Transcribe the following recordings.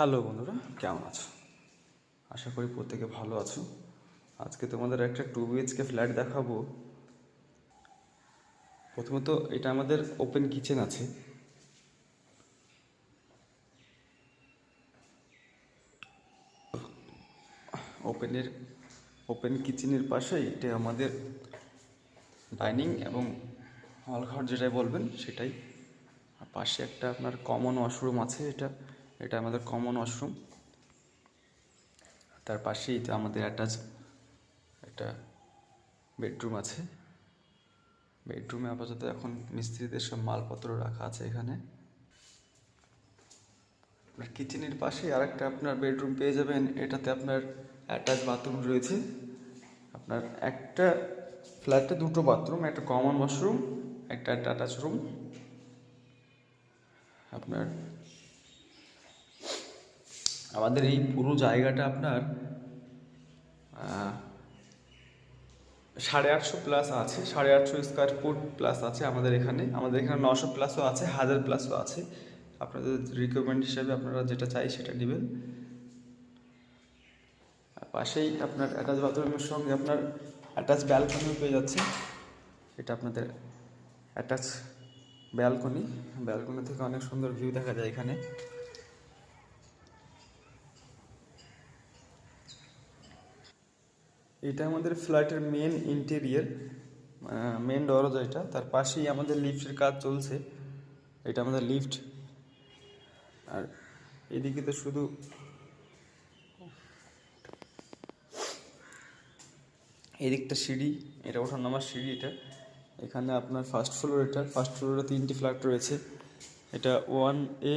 Hello বন্ধুরা, কেমন আছো? আশা করি প্রত্যেকে ভালো আছো। আজকে তোমাদের একটা 2 BHK ফ্ল্যাট দেখাবো। প্রথমত এটা আমাদের ওপেন কিচেন আছে। ওপেন কিচেনের পাশে এটা আমাদের ডাইনিং এবং হল ঘর যেটাই বলবেন সেটাই। আর পাশে একটা আপনার কমন ওয়াশরুম আছে। এটা আমাদের কমন ওয়াশরুম। তার পাশেই এটা আমাদের অ্যাটাচ একটা বেডরুম আছে। বেডরুমে আপাতত এখন মিস্ত্রিদের সব মালপত্র রাখা আছে এখানে। আপনার কিচেনের পাশে আরেকটা আপনার বেডরুম পেয়ে যাবেন। এটাতে আপনার অ্যাটাচ বাথরুম রয়েছে। আপনার একটা ফ্ল্যাটে দুটো বাথরুম, একটা কমন ওয়াশরুম, একটা অ্যাটাচ রুম। আপনার আমাদের এই পুরো জায়গাটা আপনার 850 প্লাস আছে, 850 স্কোয়ার ফুট প্লাস আছে আমাদের এখানে। 900 প্লাসও আছে, 1000 প্লাসও আছে। আপনাদের রিকোয়ারমেন্ট হিসাবে আপনারা যেটা চাই সেটা নেবেন। পাশেই আপনার অ্যাটাচ বাথরুমের সঙ্গে আপনার অ্যাটাচ ব্যালকনিও পেয়ে যাচ্ছে। এটা আপনাদের অ্যাটাচ ব্যালকনি থেকে অনেক সুন্দর ভিউ দেখা যায় এখানে। এটা আমাদের ফ্ল্যাটের মেন ইন্টেরিয়ার, মেন দরজা এটা। তার পাশেই আমাদের লিফটের কাজ চলছে। এটা আমাদের লিফট। আর এদিকে তো শুধু এদিকটা সিঁড়ি, এটা ওঠার নামার সিঁড়ি। এখানে আপনার ফার্স্ট ফ্লোরে 3টি ফ্ল্যাট রয়েছে। এটা 1A,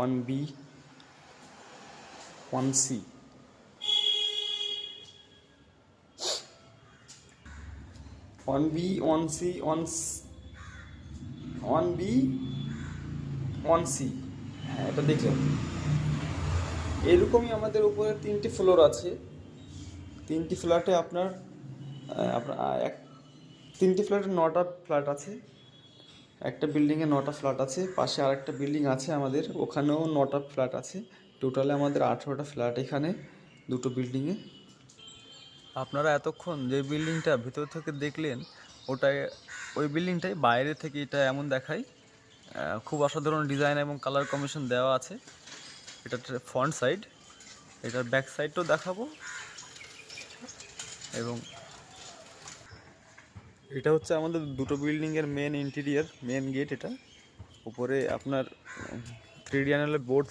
1B, 1C। 1B, 1C, 1B, 1C। হ্যাঁ, এটা দেখলেন। এরকমই আমাদের উপরে 3টি ফ্লোর আছে। 3টি ফ্ল্যাটে আপনার আপনার এক 3টি ফ্ল্যাটে 9টা ফ্ল্যাট আছে। একটা বিল্ডিংয়ে 9টা ফ্ল্যাট আছে। পাশে আরেকটা বিল্ডিং আছে আমাদের, ওখানেও 9টা ফ্ল্যাট আছে। টোটালে আমাদের 18টা ফ্ল্যাট এখানে, দুটো বিল্ডিংয়ে। আপনারা এতক্ষণ যে বিল্ডিংটা ভিতর থেকে দেখলেন, ওই বিল্ডিংটাই বাইরে থেকে এটা এমন দেখায়। খুব অসাধারণ ডিজাইন এবং কালার কম্বিনেশন দেওয়া আছে। এটা ফ্রন্ট সাইড, এটার ব্যাক সাইডটাও দেখাবো। এবং এটা হচ্ছে আমাদের দুটো বিল্ডিংয়ের মেন ইন্টেরিয়ার, মেন গেট। এটা উপরে আপনার 3D বোর্ড